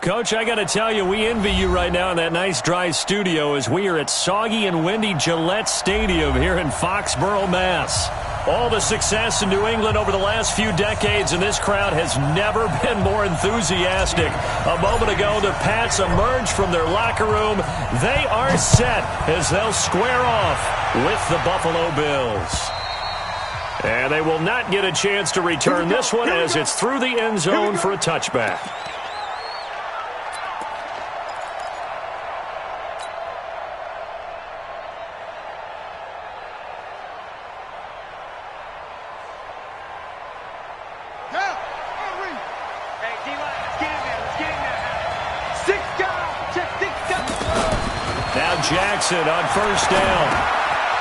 Coach, I got to tell you, we envy you right now in that nice dry studio as we are at soggy and windy Gillette Stadium here in Foxborough, Mass. All the success in New England over the last few decades, and this crowd has never been more enthusiastic. A moment ago, the Pats emerged from their locker room. They are set as they'll square off with the Buffalo Bills. And they will not get a chance to return this one as it's through the end zone for a touchback. Now Jackson on first down.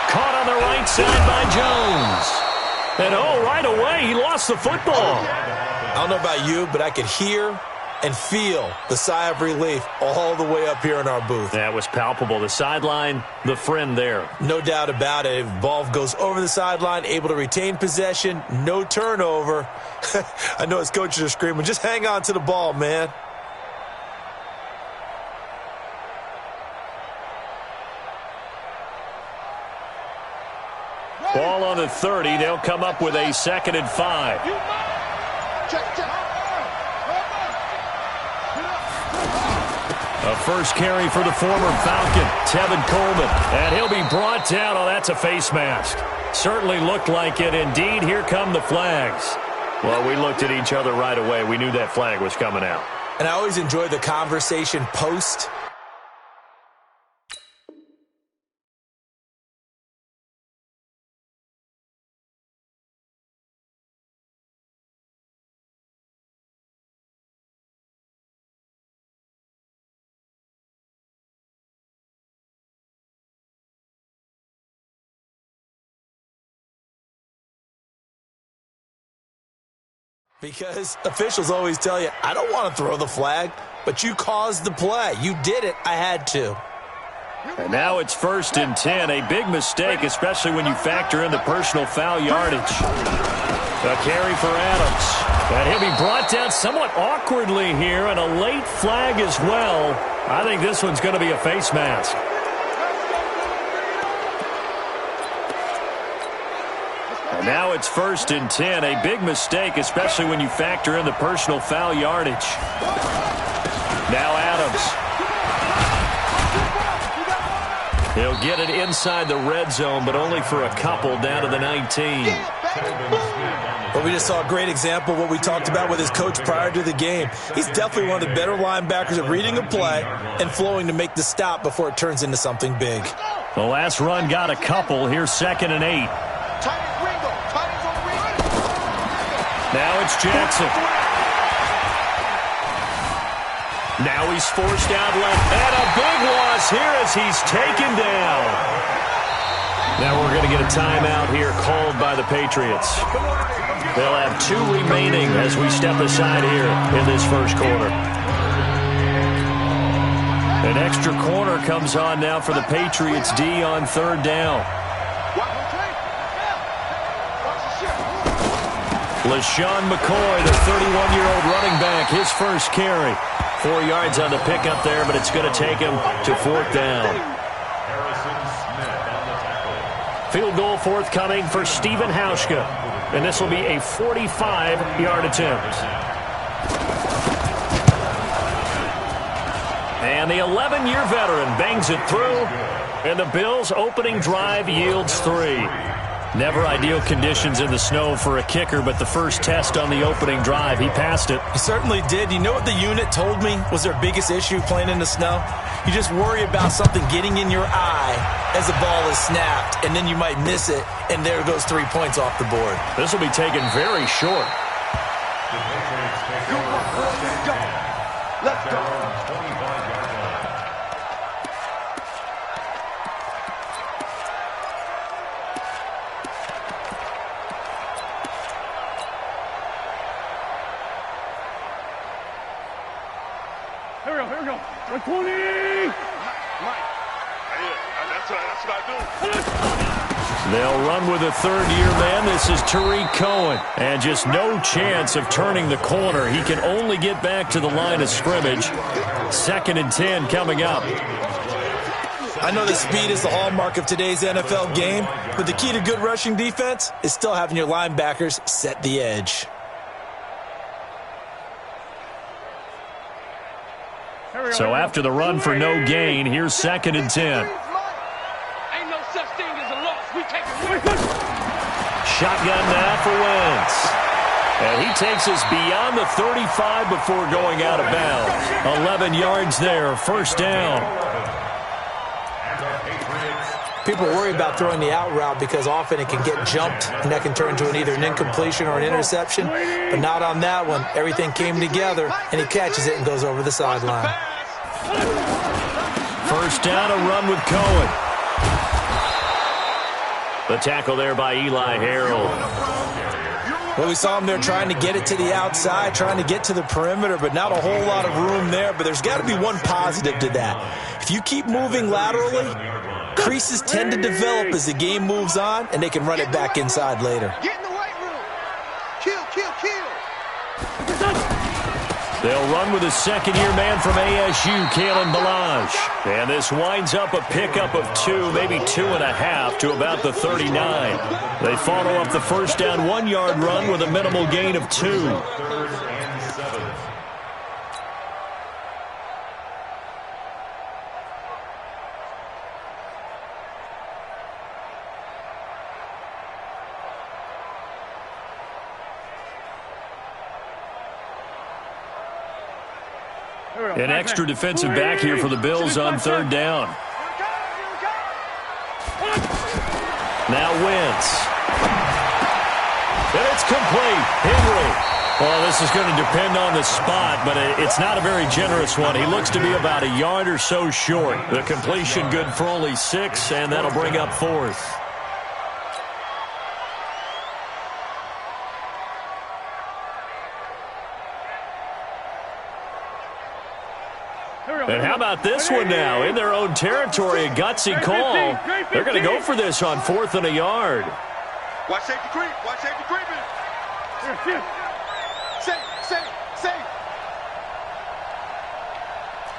Caught on the right side by Jones. And right away, he lost the football. I don't know about you, but I could hear and feel the sigh of relief all the way up here in our booth. That was palpable. The sideline, the friend there. No doubt about it. Ball goes over the sideline, able to retain possession, no turnover. I know his coaches are screaming, just hang on to the ball, man. Ball on the 30. They'll come up with a 2nd and 5. A first carry for the former Falcon, Tevin Coleman. And he'll be brought down. Oh, that's a face mask. Certainly looked like it. Indeed, here come the flags. Well, we looked at each other right away. We knew that flag was coming out. And I always enjoy the conversation post. Because officials always tell you, I don't want to throw the flag, but you caused the play. You did it. I had to. And now it's 1st and 10. A big mistake, especially when you factor in the personal foul yardage. A carry for Adams. And he'll be brought down somewhat awkwardly here, and a late flag as well. I think this one's going to be a face mask. And now it's 1st and 10. A big mistake, especially when you factor in the personal foul yardage. Now Adams. He'll get it inside the red zone, but only for a couple down to the 19. Well, we just saw a great example of what we talked about with his coach prior to the game. He's definitely one of the better linebackers at reading a play and flowing to make the stop before it turns into something big. The last run got a couple. Here's 2nd and 8. Now it's Jackson. Now he's forced out left. And a big loss here as he's taken down. Now we're going to get a timeout here called by the Patriots. They'll have 2 remaining as we step aside here in this first quarter. An extra corner comes on now for the Patriots D on 3rd down. LaShawn McCoy, the 31-year-old running back, his first carry. 4 yards on the pickup there, but it's going to take him to 4th down. Field goal forthcoming for Stephen Hauschka, and this will be a 45-yard attempt. And the 11-year veteran bangs it through, and the Bills' opening drive yields 3. Never ideal conditions in the snow for a kicker, but the first test on the opening drive, he passed it. He certainly did. You know what the unit told me was their biggest issue playing in the snow? You just worry about something getting in your eye as the ball is snapped, and then you might miss it, and there goes 3 points off the board. This will be taken very short. Let's go. Here we go. 120! Mike. That's what I do. They'll run with a third-year man. This is Tariq Cohen. And just no chance of turning the corner. He can only get back to the line of scrimmage. 2nd and 10 coming up. I know that speed is the hallmark of today's NFL game, but the key to good rushing defense is still having your linebackers set the edge. So after the run for no gain, here's 2nd and 10. Ain't no such thing as a loss. We take it. Shotgun now for Wentz. And he takes us beyond the 35 before going out of bounds. 11 yards there, 1st down. People worry about throwing the out route because often it can get jumped, and that can turn into either an incompletion or an interception. But not on that one. Everything came together, and he catches it and goes over the sideline. 1st down, a run with Cohen. The tackle there by Eli Harold. Well, we saw him there trying to get it to the outside, trying to get to the perimeter, but not a whole lot of room there. But there's got to be one positive to that. If you keep moving laterally, creases tend to develop as the game moves on, and they can run it back inside later. Get in the weight room. Kill, kill, kill. They'll run with a 2nd-year man from ASU, Kalen Ballage. And this winds up a pickup of 2, maybe 2.5 to about the 39. They follow up the 1st down 1-yard run with a minimal gain of 2. An extra defensive back here for the Bills on 3rd down. Now Wentz. And it's complete. Henry. Well, this is going to depend on the spot, but it's not a very generous one. He looks to be about a yard or so short. The completion good for only 6, and that'll bring up 4th. And how about this one now? In their own territory, a gutsy call. They're going to go for this on 4th and a yard. Watch safety creep. Watch safety creeping. Safe.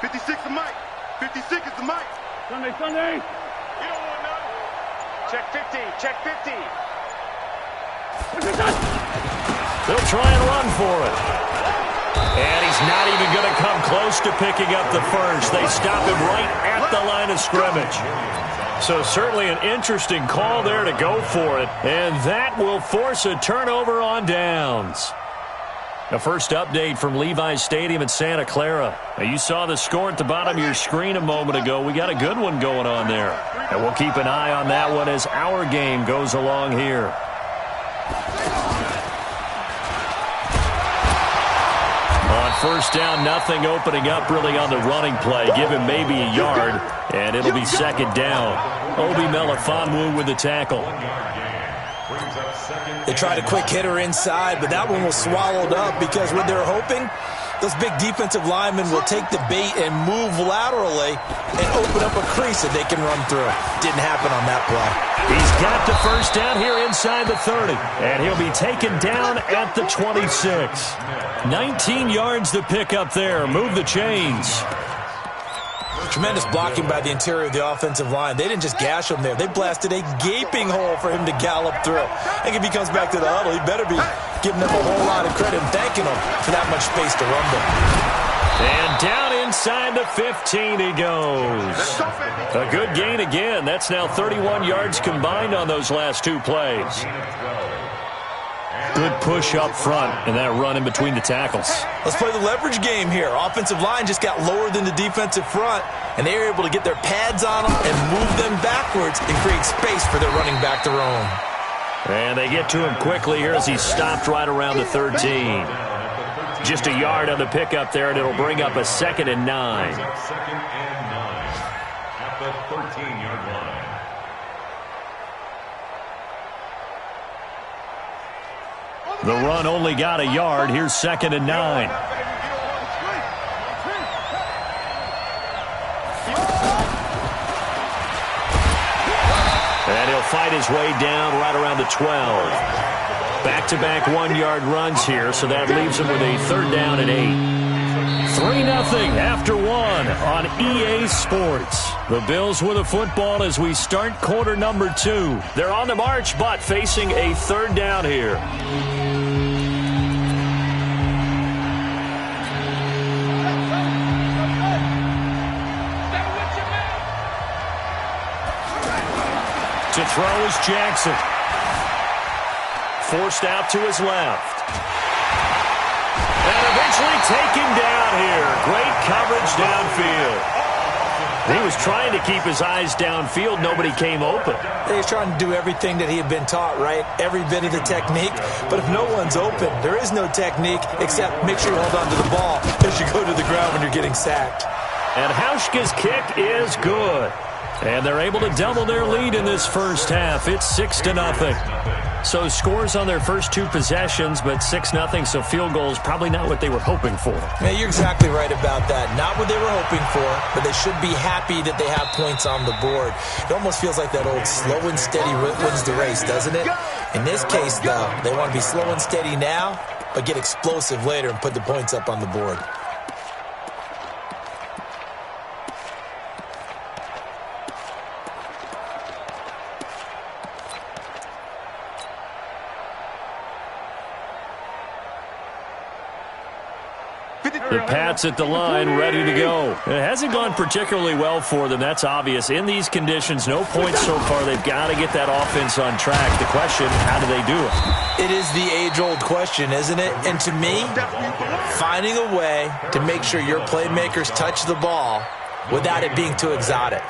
56 the mic. 56 is the mic. Sunday. You don't want none. Check 50. Check 50. They'll try and run for it. And he's not even going to come close to picking up the first. They stop him right at the line of scrimmage. So certainly an interesting call there to go for it. And that will force a turnover on downs. The first update from Levi's Stadium in Santa Clara. Now, you saw the score at the bottom of your screen a moment ago. We got a good one going on there. And we'll keep an eye on that one as our game goes along here. On 1st down, nothing opening up really on the running play. Give him maybe a yard, and it'll be 2nd down. Obi Melifonwu with the tackle. They tried a quick hitter inside, but that one was swallowed up because what they're hoping, those big defensive linemen will take the bait and move laterally and open up a crease that they can run through. Didn't happen on that play. He's got the 1st down here inside the 30, and he'll be taken down at the 26. 19 yards to pick up there. Move the chains. Tremendous blocking by the interior of the offensive line. They didn't just gash him there. They blasted a gaping hole for him to gallop through. I think if he comes back to the huddle, he better be giving them a whole lot of credit and thanking them for that much space to rumble. And down inside the 15 he goes. A good gain again. That's now 31 yards combined on those last 2 plays. Good push up front, and that run in between the tackles. Let's play the leverage game here. Offensive line just got lower than the defensive front, and they were able to get their pads on them and move them backwards and create space for their running back to roam. And they get to him quickly here as he's stopped right around the 13. Just a yard on the pickup there, and it'll bring up a 2nd and 9. At the 13-yard line. The run only got a yard. Here's 2nd and 9. And he'll fight his way down right around the 12. Back-to-back one-yard runs here, so that leaves him with a third down and 8. 3-0 after one on EA Sports. The Bills with a football as we start quarter number 2. They're on the march, but facing a third down here. To throw is Jackson. Forced out to his left. And eventually taken down here. Great coverage downfield. He was trying to keep his eyes downfield. Nobody came open. He's trying to do everything that he had been taught, right? Every bit of the technique. But if no one's open, there is no technique except make sure you hold on to the ball as you go to the ground when you're getting sacked. And Hauschka's kick is good. And they're able to double their lead in this first half. It's 6-0. So scores on their first 2 possessions, but 6-0, so field goals probably not what they were hoping for. Yeah, you're exactly right about that. Not what they were hoping for, but they should be happy that they have points on the board. It almost feels like that old slow and steady wins the race, doesn't it? In this case, though, they want to be slow and steady now, but get explosive later and put the points up on the board. The Pats at the line, ready to go. It hasn't gone particularly well for them. That's obvious. In these conditions, no points so far. They've got to get that offense on track. The question, how do they do it? It is the age-old question, isn't it? And to me, finding a way to make sure your playmakers touch the ball without it being too exotic.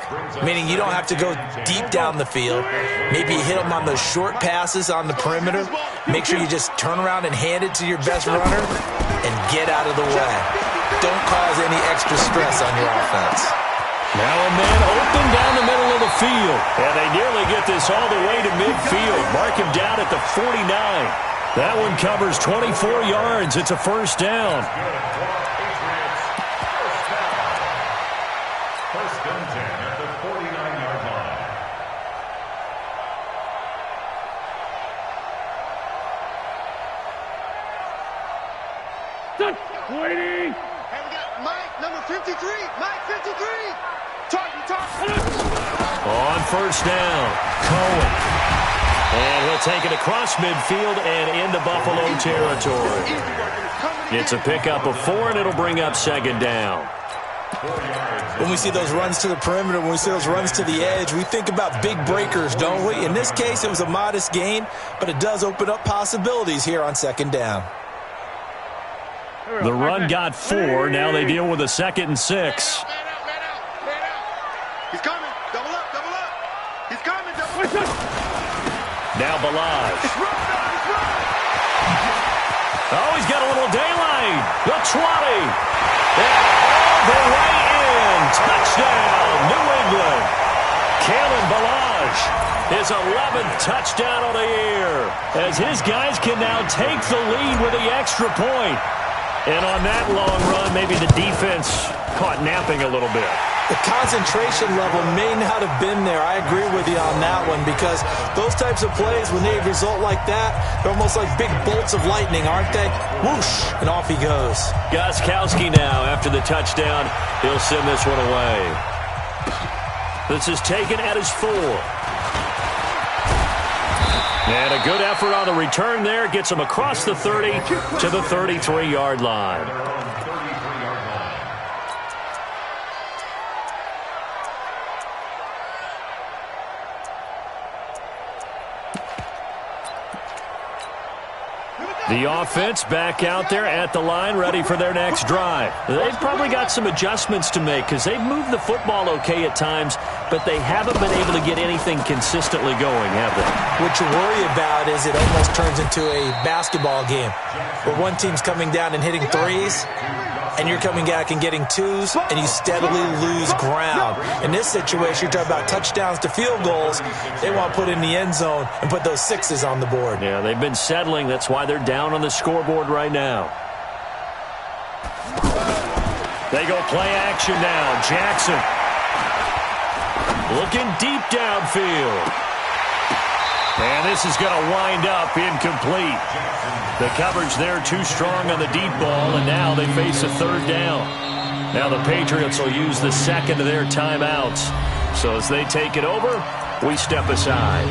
Meaning you don't have to go deep down the field. Maybe you hit them on those short passes on the perimeter. Make sure you just turn around and hand it to your best runner and get out of the way. Don't cause any extra stress on your offense. Now a man open down the middle of the field. And they nearly get this all the way to midfield. Mark him down at the 49. That one covers 24 yards. It's a first down. First and 10 at the 49-yard line. Waiting. Hey, we got Mike, number 53. Mike, 53. Talk. On first down, Cohen. And he'll take it across midfield and into Buffalo territory. It's a pickup of 4, and it'll bring up second down. When we see those runs to the perimeter, when we see those runs to the edge, we think about big breakers, don't we? In this case, it was a modest gain, but it does open up possibilities here on second down. The run got 4. Now they deal with a 2nd and 6. Man out. He's coming. Double up. He's coming. Double up. Now Balaj. Oh, he's got a little daylight. The 20. And all the way in. Touchdown, New England. Kalen Balaj, his 11th touchdown of the year, as his guys can now take the lead with the extra point. And on that long run, maybe the defense caught napping a little bit. The concentration level may not have been there. I agree with you on that one, because those types of plays, when they result like that, they're almost like big bolts of lightning, aren't they? Whoosh, and off he goes. Gostkowski now, after the touchdown, he'll send this one away. This is taken at his 4. And a good effort on the return there. Gets him across the 30 to the 33-yard line. The offense back out there at the line, ready for their next drive. They've probably got some adjustments to make because they've moved the football okay at times, but they haven't been able to get anything consistently going, have they? What you worry about is it almost turns into a basketball game where one team's coming down and hitting threes, and you're coming back and getting twos, and you steadily lose ground. In this situation, you're talking about touchdowns to field goals. They want to put in the end zone and put those sixes on the board. Yeah, they've been settling. That's why they're down on the scoreboard right now. They go play action now. Jackson looking deep downfield. And this is going to wind up incomplete. The coverage there too strong on the deep ball, and now they face a third down. Now the Patriots will use the second of their timeouts. So as they take it over, we step aside.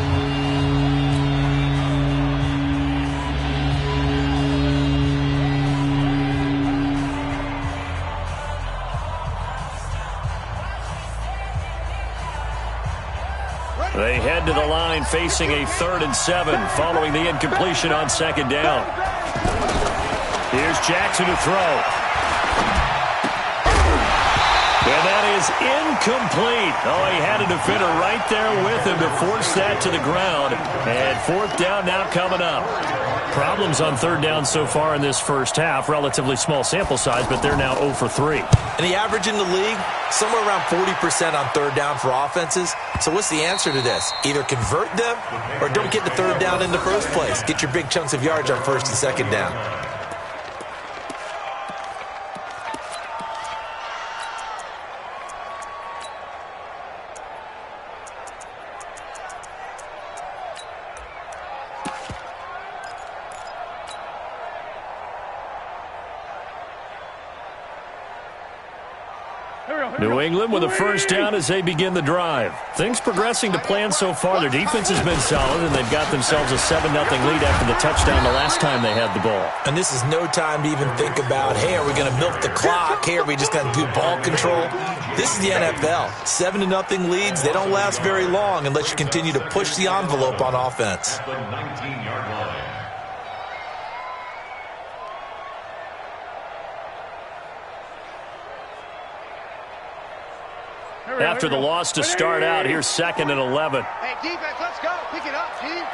They head to the line facing a 3rd and 7 following the incompletion on second down. Here's Jackson to throw. And that is incomplete. Oh, he had a defender right there with him to force that to the ground. And 4th down now coming up. Problems on 3rd down so far in this first half. Relatively small sample size, but they're now 0 for 3. And the average in the league, somewhere around 40% on 3rd down for offenses. So what's the answer to this? Either convert them or don't get the 3rd down in the first place. Get your big chunks of yards on 1st and 2nd down. New England with a first down as they begin the drive. Things progressing to plan so far. Their defense has been solid, and they've got themselves a 7-0 lead after the touchdown the last time they had the ball. And this is no time to even think about, hey, are we going to milk the clock? Hey, are we just going to do ball control? This is the NFL. 7-0 leads, they don't last very long unless you continue to push the envelope on offense. The 19-yard line. After the loss to start out, here's 2nd and 11. Hey, defense, let's go. Pick it up, team.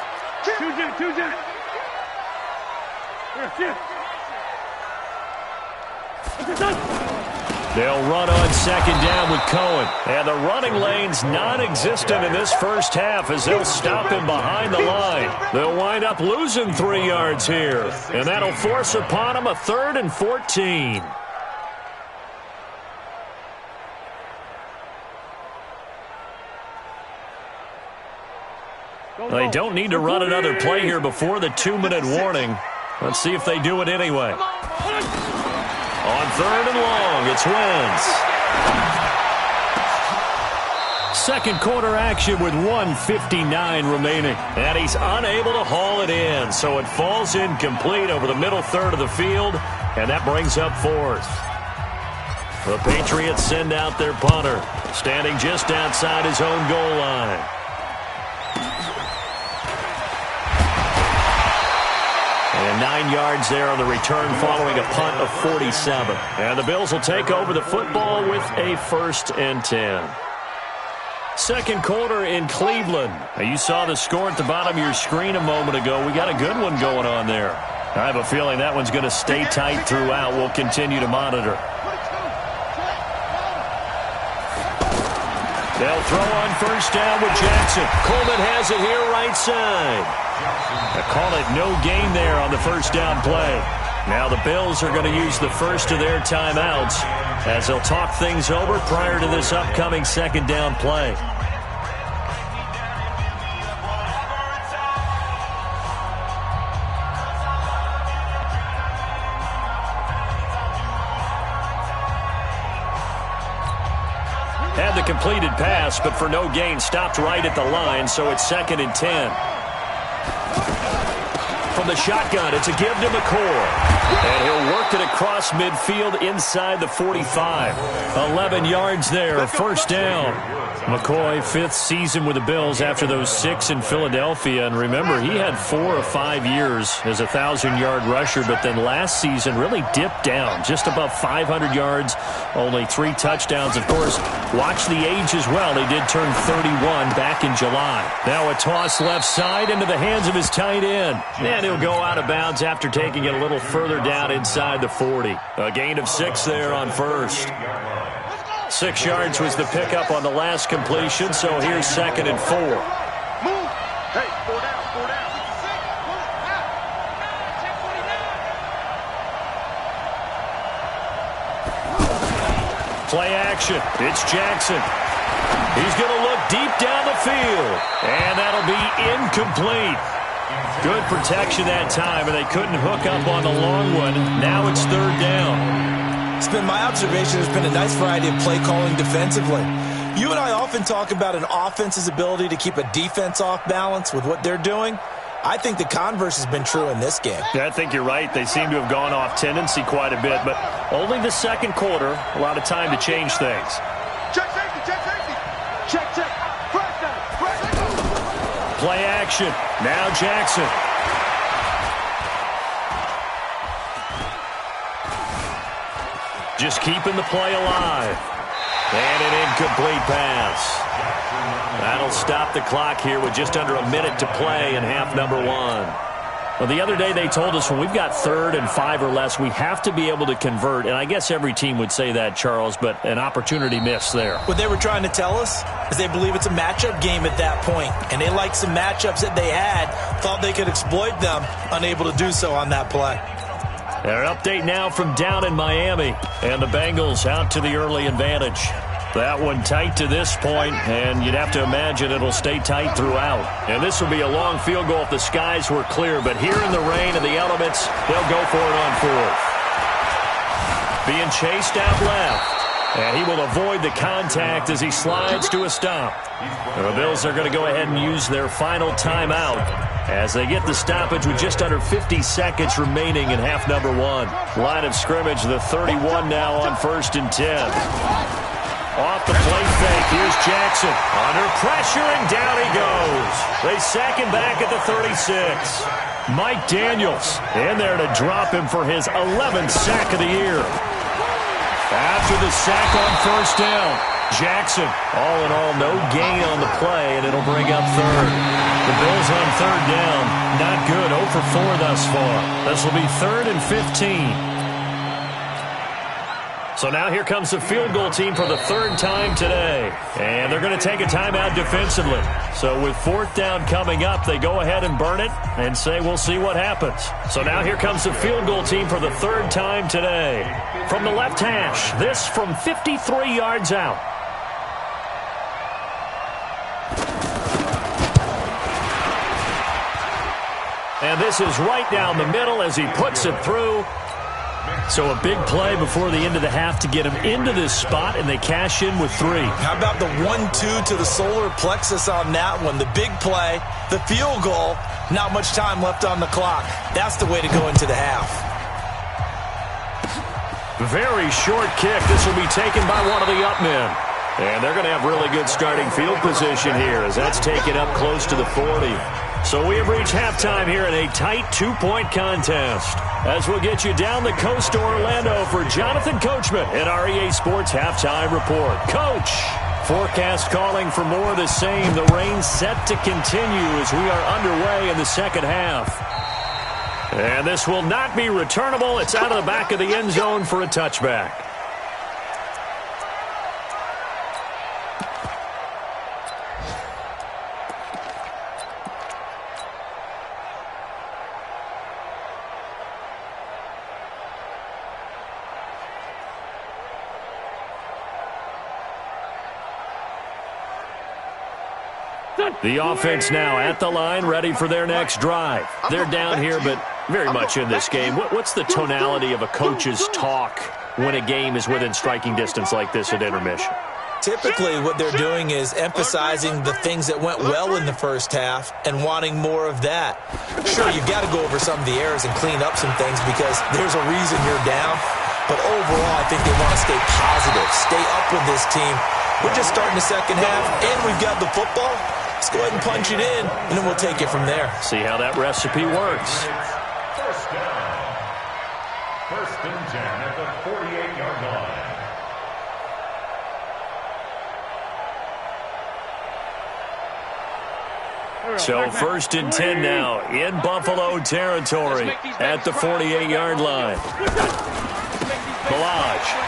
They'll run on 2nd down with Cohen. And the running lane's non-existent in this first half as they'll stop him behind the line. They'll wind up losing 3 yards here. And that'll force upon him a 3rd and 14. They don't need to run another play here before the 2-minute warning. Let's see if they do it anyway. On 3rd and long, it's Wentz. Second quarter action with 1:59 remaining. And he's unable to haul it in, so it falls incomplete over the middle third of the field, and that brings up 4th. The Patriots send out their punter, standing just outside his own goal line. And 9 yards there on the return following a punt of 47. And the Bills will take over the football with a 1st and 10. Second quarter in Cleveland. Now, you saw the score at the bottom of your screen a moment ago. We got a good one going on there. I have a feeling that one's going to stay tight throughout. We'll continue to monitor. They'll throw on 1st down with Jackson. Coleman has it here right side. I call it no gain there on the 1st down play. Now the Bills are going to use the first of their timeouts as they'll talk things over prior to this upcoming 2nd down play. Had the completed pass, but for no gain, stopped right at the line, so it's 2nd and 10. From the shotgun, it's a give to McCoy. And he'll work it across midfield inside the 45. 11 yards there, 1st down. McCoy, 5th season with the Bills after those 6 in Philadelphia. And remember, he had 4 or 5 years as a 1,000-yard rusher, but then last season really dipped down, just above 500 yards, only 3 touchdowns. Of course, watch the age as well. He did turn 31 back in July. Now a toss left side into the hands of his tight end. And he'll go out of bounds after taking it a little further down inside the 40. A gain of 6 there on 1st. 6 yards was the pickup on the last completion, so here's 2nd and 4. Move. Hey, 4 down, 4 down. Play action. It's Jackson. He's going to look deep down the field, and that'll be incomplete. Good protection that time, and they couldn't hook up on the long one. Now it's third down. It's been my observation there's been a nice variety of play calling defensively. You and I often talk about an offense's ability to keep a defense off balance with what they're doing. I think the converse has been true in this game. Yeah, I think you're right. They seem to have gone off tendency quite a bit, but only the second quarter, a lot of time to change things. Check safety, check safety. Check, check. Press down, press down. Play action. Now Jackson. Just keeping the play alive. And an incomplete pass. That'll stop the clock here with just under a minute to play in half number one. Well, the other day they told us when we've got 3rd and 5 or less, we have to be able to convert. And I guess every team would say that, Charles, but an opportunity missed there. What they were trying to tell us is they believe it's a matchup game at that point. And they liked some matchups that they had, thought they could exploit them, unable to do so on that play. And an update now from down in Miami. And the Bengals out to the early advantage. That one tight to this point, and you'd have to imagine it'll stay tight throughout. And this will be a long field goal if the skies were clear, but here in the rain and the elements, they'll go for it on 4th. Being chased out left, and he will avoid the contact as he slides to a stop. And the Bills are going to go ahead and use their final timeout as they get the stoppage with just under 50 seconds remaining in half number one. Line of scrimmage, the 31 now on 1st and 10. Off the play fake, here's Jackson. Under pressure, and down he goes. They sack him back at the 36. Mike Daniels in there to drop him for his 11th sack of the year. After the sack on 1st down, Jackson, all in all, no gain on the play, and it'll bring up 3rd. The Bills on 3rd down, not good, 0 for 4 thus far. This will be 3rd and 15. So now here comes the field goal team for the 3rd time today. And they're going to take a timeout defensively. So with 4th down coming up, they go ahead and burn it and say we'll see what happens. So now here comes the field goal team for the 3rd time today. From the left hash, this from 53 yards out. And this is right down the middle as he puts it through. So a big play before the end of the half to get him into this spot, and they cash in with 3. How about the 1-2 to the solar plexus on that one? The big play, the field goal, not much time left on the clock. That's the way to go into the half. Very short kick. This will be taken by one of the up men. And they're going to have really good starting field position here as that's taken up close to the 40. So we have reached halftime here in a tight 2-point contest. As we'll get you down the coast to Orlando for Jonathan Coachman at our EA Sports Halftime Report. Coach, forecast calling for more of the same. The rain set to continue as we are underway in the second half. And this will not be returnable. It's out of the back of the end zone for a touchback. The offense now at the line, ready for their next drive. They're down here, but very much in this game. What's the tonality of a coach's talk when a game is within striking distance like this at intermission? Typically, what they're doing is emphasizing the things that went well in the first half and wanting more of that. Sure, you've got to go over some of the errors and clean up some things because there's a reason you're down. But overall, I think they want to stay positive, stay up with this team. We're just starting the second half, and we've got the football. Let's go ahead and punch it in, and then we'll take it from there. See how that recipe works. 1st down. 1st and 10 at the 48-yard line. So 1st and 10 now in Buffalo territory at the 48-yard line. Ballage.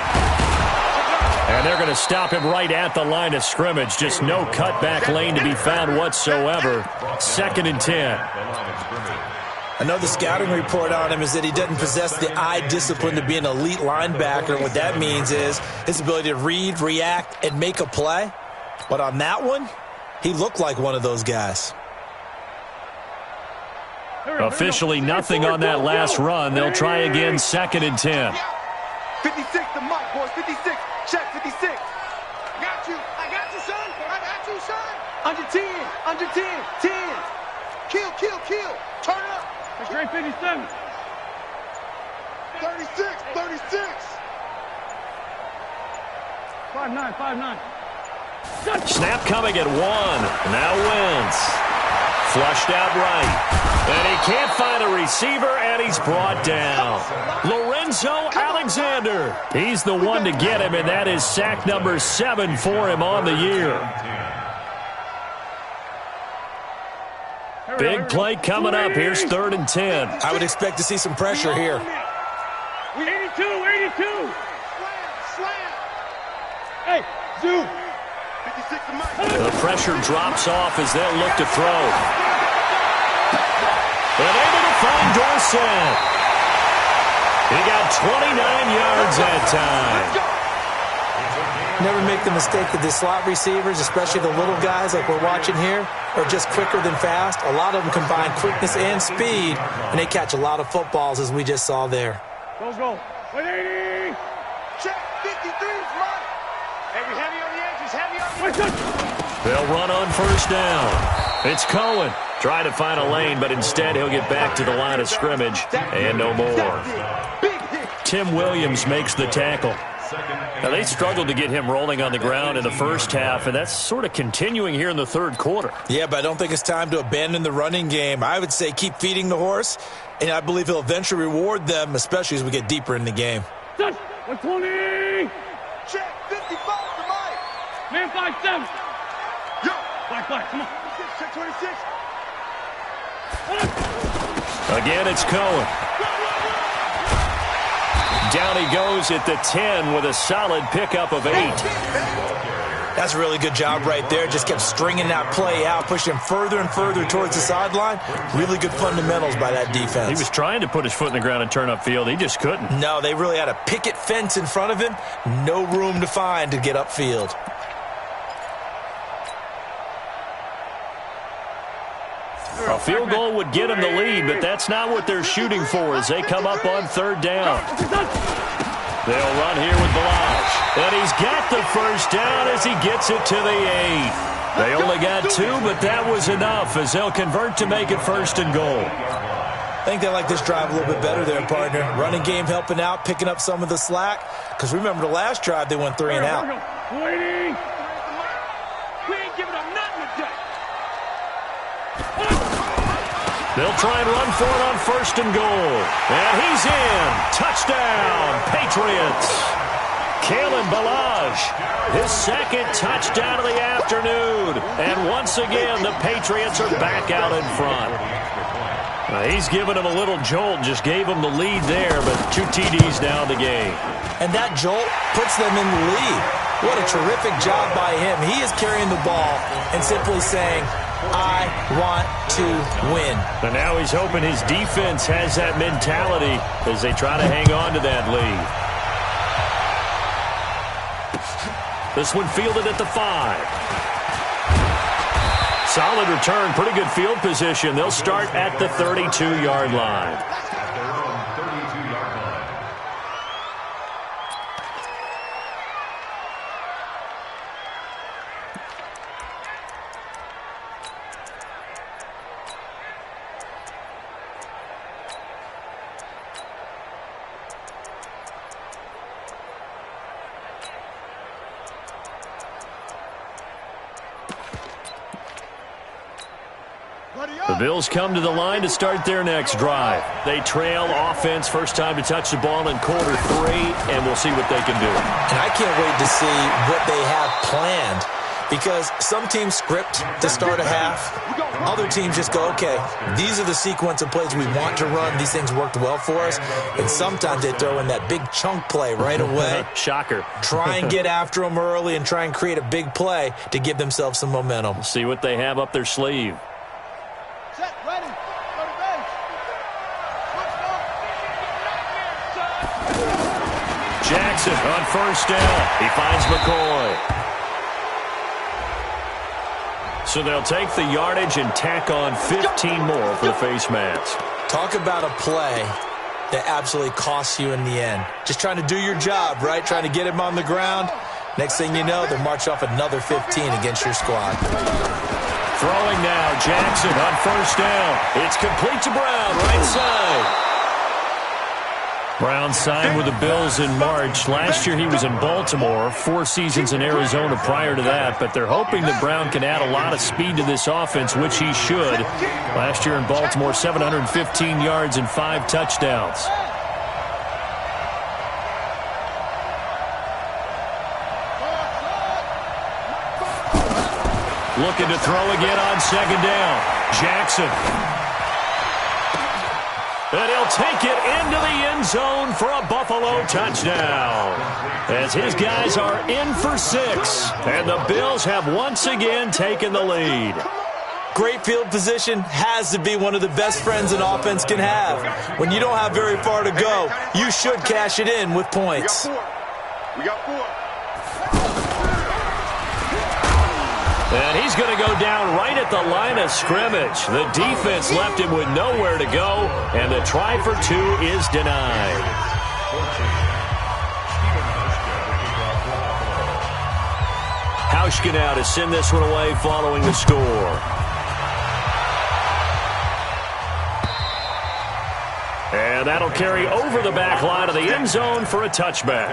And they're going to stop him right at the line of scrimmage. Just no cutback lane to be found whatsoever. 2nd and 10. I know the scouting report on him is that he doesn't possess the eye discipline to be an elite linebacker. And what that means is his ability to read, react, and make a play. But on that one, he looked like one of those guys. Officially nothing on that last run. They'll try again, 2nd and 10. 56 to Mike, boys. 56. Check 56. I got you, son. I got you, son. Under 10. Under 10. 10. Kill. Turn up. Straight 57. 36. 36. 5-9. Snap coming at 1. Now Wentz. Flushed out right. And he can't find a receiver, and he's brought down. Lorenzo Alexander. He's the one to get him, and that is sack number 7 for him on the year. Big play coming up. Here's 3rd and 10. I would expect to see some pressure here. 82. Slam. Hey, Zoo. 56 to Mike. The pressure drops off as they'll look to throw. And able to find Dorsett. He got 29 yards that time. Never make the mistake that the slot receivers, especially the little guys like we're watching here, are just quicker than fast. A lot of them combine quickness and speed, and they catch a lot of footballs, as we just saw there. Go. 180. Check 53 Mike. Heavy on the edges. They'll run on 1st down. It's Cohen. Trying to find a lane, but instead he'll get back to the line of scrimmage and no more. Tim Williams makes the tackle. Now, they struggled to get him rolling on the ground in the first half, and that's sort of continuing here in the 3rd quarter. Yeah, but I don't think it's time to abandon the running game. I would say keep feeding the horse, and I believe he'll eventually reward them, especially as we get deeper in the game. 120. Check 55 to Mike. Man 5-7. Yo. Black, come on. Check 26. Again, it's Cohen. Down he goes at the 10 with a solid pickup of 8. That's a really good job right there. Just kept stringing that play out, pushing him further and further towards the sideline. Really good fundamentals by that defense. He was trying to put his foot in the ground and turn upfield. He just couldn't. No, they really had a picket fence in front of him. No room to find to get upfield. A field goal would get them the lead, but that's not what they're shooting for as they come up on 3rd down. They'll run here with Balaj. And he's got the 1st down as he gets it to the 8. They only got 2, but that was enough as they'll convert to make it 1st and goal. I think they like this drive a little bit better there, partner. Running game helping out, picking up some of the slack. Because remember the last drive, they went 3 and out. Waiting. We ain't giving up nothing today. They'll try and run for it on 1st and goal. And he's in. Touchdown, Patriots. Kalen Balaj, his 2nd touchdown of the afternoon. And once again, the Patriots are back out in front. He's given him a little jolt, just gave him the lead there, but 2 TDs now in the game. And that jolt puts them in the lead. What a terrific job by him. He is carrying the ball and simply saying, I want to win. And now he's hoping his defense has that mentality as they try to hang on to that lead. This one fielded at the 5. Solid return, pretty good field position. They'll start at the 32-yard line. The Bills come to the line to start their next drive. They trail offense, first time to touch the ball in quarter 3, and we'll see what they can do. And I can't wait to see what they have planned, because some teams script to start a half. Other teams just go, okay, these are the sequence of plays we want to run. These things worked well for us. And sometimes they throw in that big chunk play right away. Shocker. Try and get after them early and try and create a big play to give themselves some momentum. See what they have up their sleeve. Set, ready. Go to base. Jackson on first down. He finds McCoy. So they'll take the yardage and tack on 15 more for the face mask. Talk about a play that absolutely costs you in the end. Just trying to do your job, right? Trying to get him on the ground. Next thing you know, they'll march off another 15 against your squad. Throwing now, Jackson on first down. It's complete to Brown, right side. Brown signed with the Bills in March. Last year he was in Baltimore, 4 seasons in Arizona prior to that, but they're hoping that Brown can add a lot of speed to this offense, which he should. Last year in Baltimore, 715 yards and 5 touchdowns. Looking to throw again on second down. Jackson. And he'll take it into the end zone for a Buffalo touchdown. As his guys are in for 6. And the Bills have once again taken the lead. Great field position has to be one of the best friends an offense can have. When you don't have very far to go, you should cash it in with points. We got 4. And he's going to go down right at the line of scrimmage. The defense left him with nowhere to go, and the try for 2 is denied. Hauschka now to send this one away following the score. And that'll carry over the back line of the end zone for a touchback.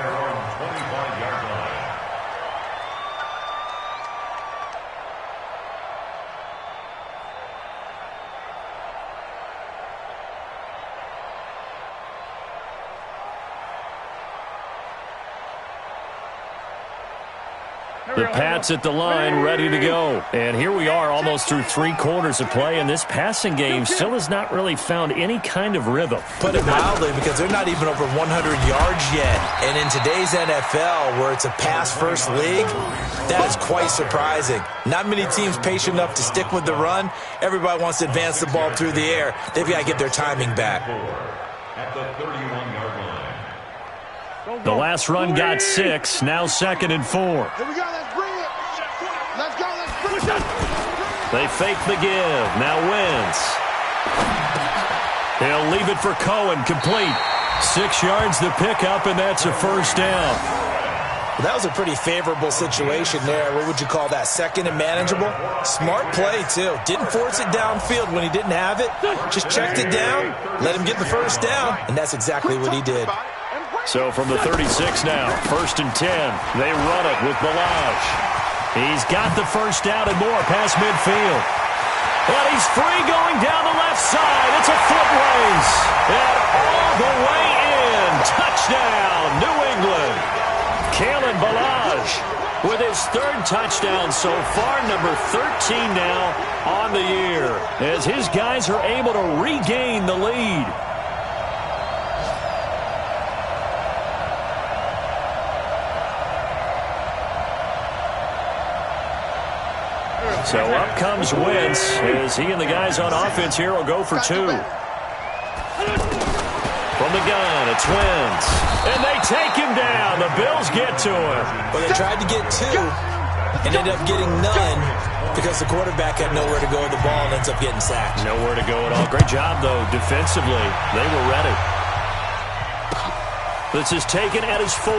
The Pats at the line, ready to go. And here we are almost through 3 quarters of play, and this passing game still has not really found any kind of rhythm. Put it mildly, because they're not even over 100 yards yet. And in today's NFL, where it's a pass-first league, that is quite surprising. Not many teams patient enough to stick with the run. Everybody wants to advance the ball through the air. They've got to get their timing back. At the 31-yard line. The last run got 6, now 2nd and 4. Here we go, let's bring it. Let's go, let's bring it. They fake the give, now Wentz. He'll leave it for Cohen, complete. 6 yards the pickup, and that's a first down. Well, that was a pretty favorable situation there. What would you call that, 2nd and manageable? Smart play, too. Didn't force it downfield when he didn't have it. Just checked it down, let him get the first down, and that's exactly what he did. So from the 36 now, 1st and 10. They run it with Balaj. He's got the first down and more past midfield. And he's free going down the left side. It's a foot race. And all the way in. Touchdown, New England. Kalen Balaj with his 3rd touchdown so far, number 13 now on the year, as his guys are able to regain the lead. So up comes Wentz as he and the guys on offense here will go for 2. From the gun, it's Wentz. And they take him down. The Bills get to him. Well, they tried to get 2 and ended up getting none because the quarterback had nowhere to go with the ball and ends up getting sacked. Nowhere to go at all. Great job, though, defensively. They were ready. This is taken at his 4.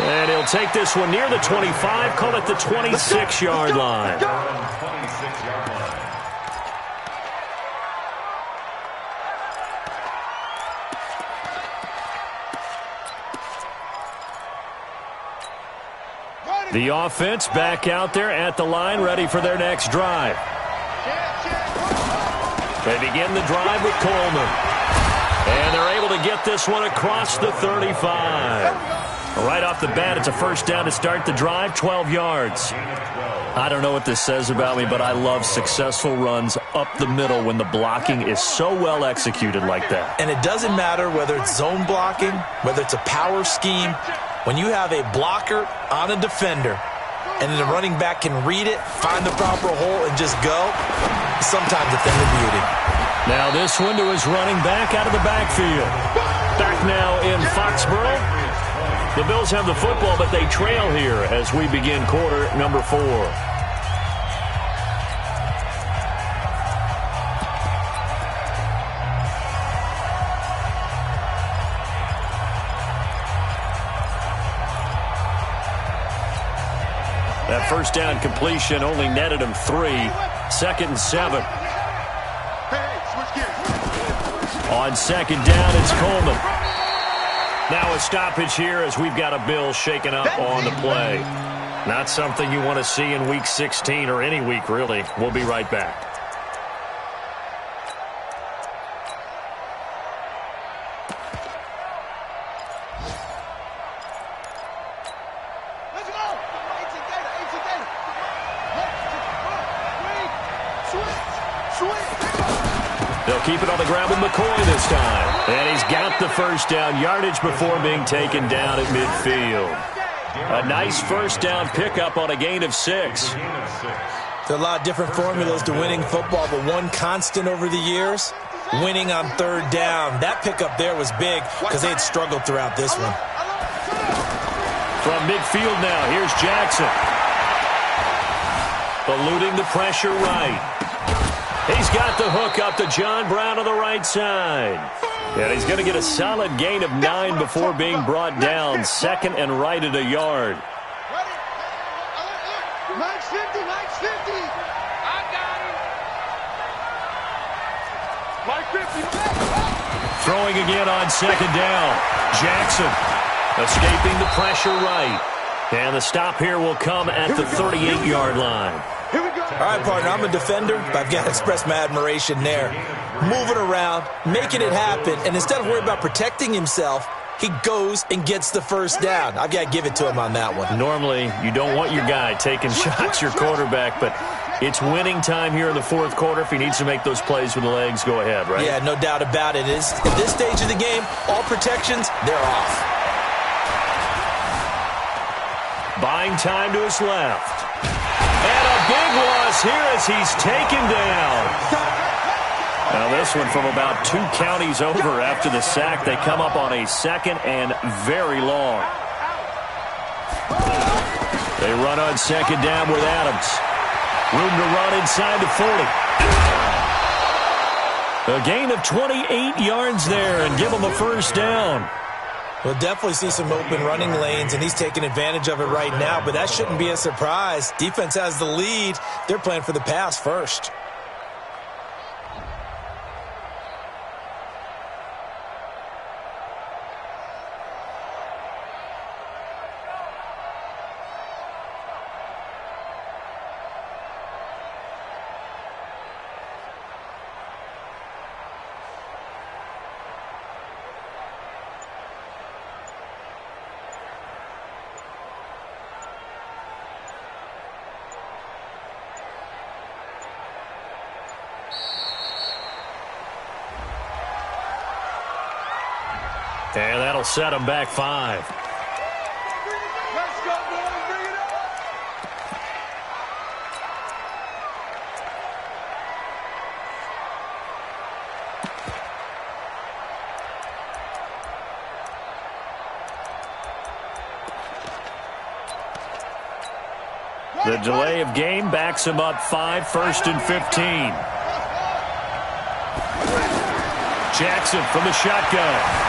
And he'll take this one near the 25, call it the 26-yard line. The offense back out there at the line, ready for their next drive. They begin the drive with Coleman. And they're able to get this one across the 35. Right off the bat, it's a first down to start the drive, 12 yards. I don't know what this says about me, but I love successful runs up the middle when the blocking is so well executed like that. And it doesn't matter whether it's zone blocking, whether it's a power scheme. When you have a blocker on a defender and then the running back can read it, find the proper hole, and just go, sometimes a thing of beauty. Now this one to his running back out of the backfield. Back now in Foxborough. The Bills have the football, but they trail here as we begin quarter number 4. That first down completion only netted him 3. 2nd and 7. On 2nd down, it's Coleman. Now a stoppage here as we've got a Bill shaken up on the play. Not something you want to see in Week 16 or any week, really. We'll be right back. They'll keep it on the ground with McCoy this time. And he's got the first down yardage before being taken down at midfield. A nice first down pickup on a gain of 6. There's a lot of different formulas to winning football, but one constant over the years, winning on 3rd down. That pickup there was big because they had struggled throughout this one. From midfield now, here's Jackson. Eluding the pressure right. He's got the hook up to John Brown on the right side. And he's going to get a solid gain of 9 before being brought down. 2nd and right at a yard. Mike's 50, Mike's 50. I got him. Mike 50. Throwing again on 2nd down. Jackson escaping the pressure right. And the stop here will come at the 38-yard line. Here we go. All right, partner, I'm a defender, but I've got to express my admiration there. Moving around, making it happen, and instead of worrying about protecting himself, he goes and gets the first down. I've got to give it to him on that one. Normally, you don't want your guy taking shots, your quarterback, but it's winning time here in the 4th quarter. If he needs to make those plays with the legs, go ahead, right? Yeah, no doubt about it. At this stage of the game, all protections, they're off. Buying time to his left. And a big loss here as he's taken down. Now this one from about 2 counties over after the sack. They come up on a 2nd and very long. They run on 2nd down with Adams. Room to run inside the 40. A gain of 28 yards there and give him a first down. We'll definitely see some open running lanes, and he's taking advantage of it right now, but that shouldn't be a surprise. Defense has the lead. They're playing for the pass first. And that'll set him back 5. Let's go, boys. Bring it up. The delay of game backs him up 5, 1st and 15. Jackson from the shotgun.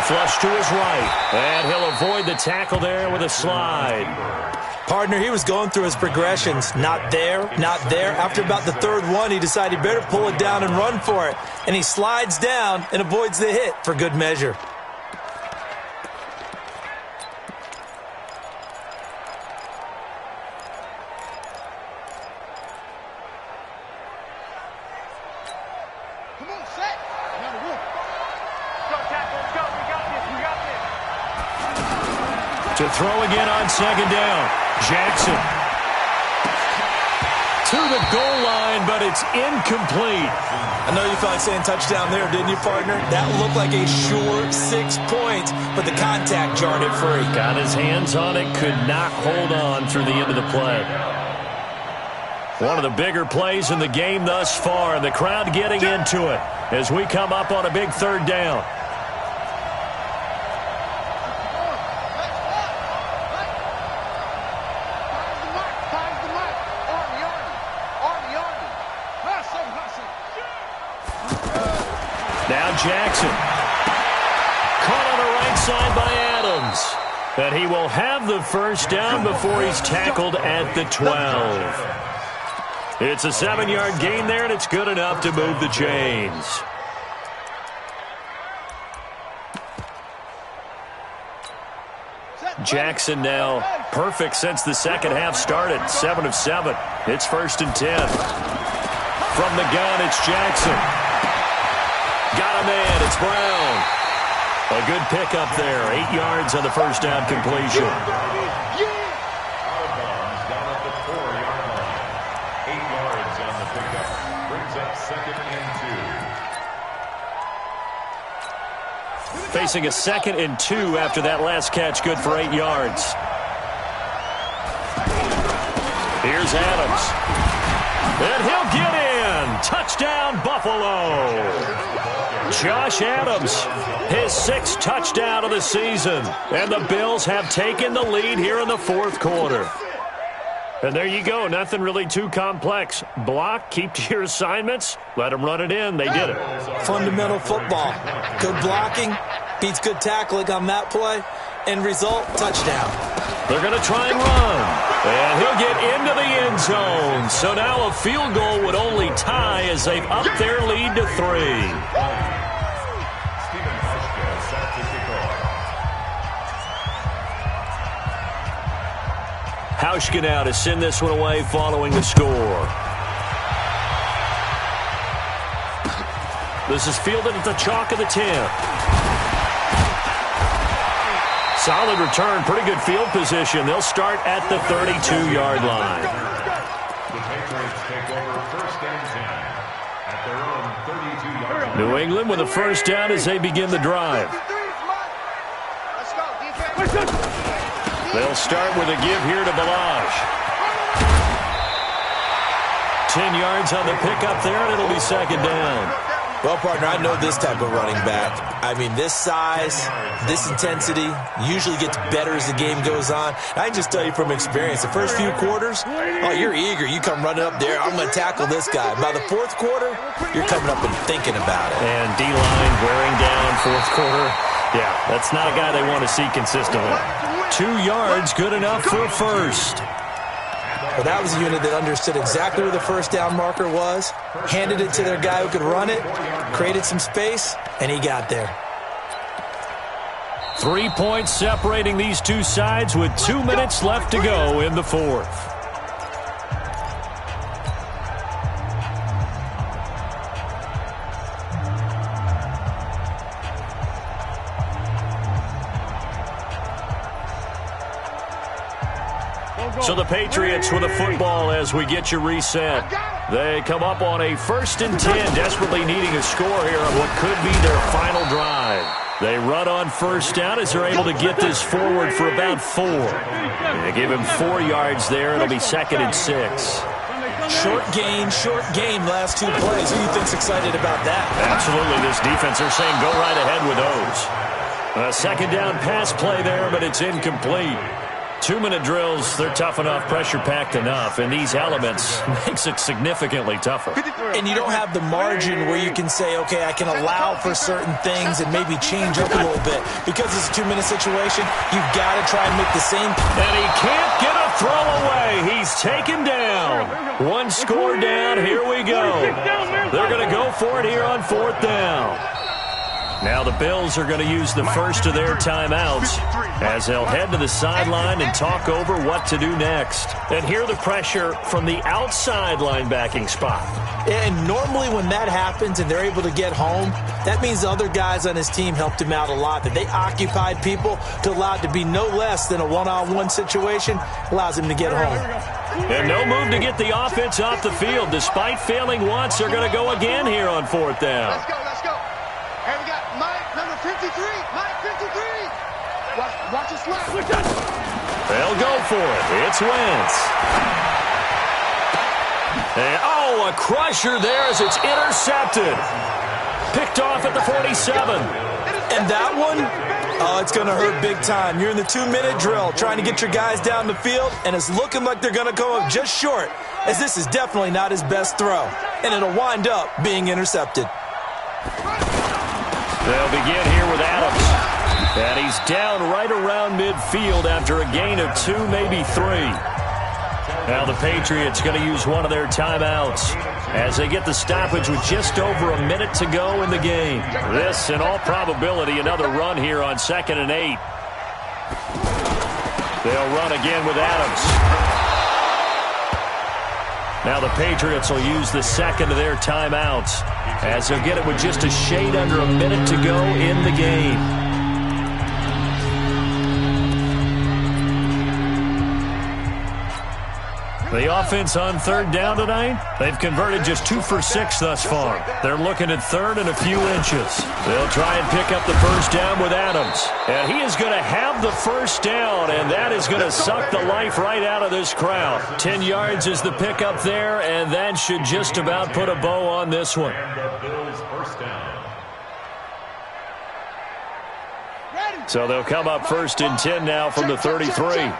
Flush to his right. And he'll avoid the tackle there with a slide. Partner, he was going through his progressions. Not there, not there. After about the 3rd one, he decided better pull it down and run for it. And he slides down and avoids the hit for good measure. Come on, set. Number 1. To throw again on 2nd down. Jackson. To the goal line, but it's incomplete. I know you felt like saying touchdown there, didn't you, partner? That looked like a sure 6 points, but the contact jarred it free. Got his hands on it, could not hold on through the end of the play. One of the bigger plays in the game thus far, and the crowd getting into it as we come up on a big 3rd down. Now Jackson. Caught on the right side by Adams. And he will have the first down before he's tackled at the 12. It's a 7-yard gain there, and it's good enough to move the chains. Jackson now perfect since the second half started. 7 of 7. It's 1st and 10. From the gun, it's Jackson. Got a man. It's Brown. A good pickup there. 8 yards on the first down completion. Out of bounds down at the 4-yard line. 8 yards on the pickup. Brings up 2nd and 2. Facing a 2nd and 2 after that last catch. Good for 8 yards. Here's Adams. And he'll get in. Touchdown, Buffalo. Josh Adams, his 6th touchdown of the season. And the Bills have taken the lead here in the 4th quarter. And there you go. Nothing really too complex. Block, keep to your assignments, let them run it in. They did it. Fundamental football. Good blocking beats good tackling on that play. End result, touchdown. They're going to try and run. And he'll get into the end zone. So now a field goal would only tie as they've upped their lead to 3. Hauschka now to send this one away following the score. This is fielded at the chalk of the 10. Solid return, pretty good field position. They'll start at the 32-yard line. The Patriots take over 1st and 10 at their own 32-yard line. New England with a first down as they begin the drive. They'll start with a give here to Balaj. 10 yards on the pickup there, and it'll be 2nd down. Well, partner, I know this type of running back. I mean, this size, this intensity usually gets better as the game goes on. I can just tell you from experience, the first few quarters, oh, you're eager. You come running up there, I'm going to tackle this guy. By the 4th quarter, you're coming up and thinking about it. And D-line wearing down 4th quarter. Yeah, that's not a guy they want to see consistently. 2 yards, good enough for a first. Well, that was a unit that understood exactly where the first down marker was, handed it to their guy who could run it, created some space, and he got there. 3 points separating these two sides with 2 minutes left to go in the 4th. So the Patriots with a football as we get you reset. They come up on a 1st and 10, desperately needing a score here on what could be their final drive. They run on first down as they're able to get this forward for about 4. They give him 4 yards there. It'll be 2nd and 6. Short game, last 2 plays. Who do you think's excited about that? Absolutely. This defense, they're saying go right ahead with those. A 2nd down pass play there, but it's incomplete. 2-minute drills, they're tough enough, pressure-packed enough, and these elements makes it significantly tougher. And you don't have the margin where you can say, okay, I can allow for certain things and maybe change up a little bit. Because it's a 2-minute situation, you've got to try and make the same. And he can't get a throw away. He's taken down. 1 score down. Here we go. They're going to go for it here on 4th down. Now the Bills are going to use the first of their timeouts as they'll head to the sideline and talk over what to do next. And hear the pressure from the outside linebacking spot. And normally when that happens and they're able to get home, that means the other guys on his team helped him out a lot. That they occupied people to allow it to be no less than a one-on-one situation, allows him to get home. And no move to get the offense off the field. Despite failing once, they're going to go again here on 4th down. Let's go. Hey, we got Mike, number 53. Mike, 53. Watch his left. They'll go for it. It's Wentz. And, a crusher there as it's intercepted. Picked off at the 47. And that one, it's going to hurt big time. You're in the 2-minute drill trying to get your guys down the field, and it's looking like they're going to go up just short, as this is definitely not his best throw. And it'll wind up being intercepted. They'll begin here with Adams. And he's down right around midfield after a gain of 2, maybe 3. Now the Patriots going to use one of their timeouts as they get the stoppage with just over a minute to go in the game. This, in all probability, another run here on 2nd and 8. They'll run again with Adams. Now the Patriots will use the second of their timeouts as they'll get it with just a shade under a minute to go in the game. The offense on 3rd down tonight, they've converted just 2 for 6 thus far. They're looking at 3rd and a few inches. They'll try and pick up the first down with Adams. And he is going to have the first down, and that is going to suck the life right out of this crowd. 10 yards is the pickup there, and that should just about put a bow on this one. So they'll come up 1st and 10 now from the 33.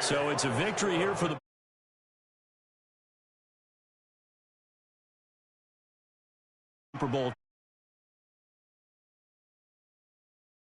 So it's a victory here for the Super Bowl.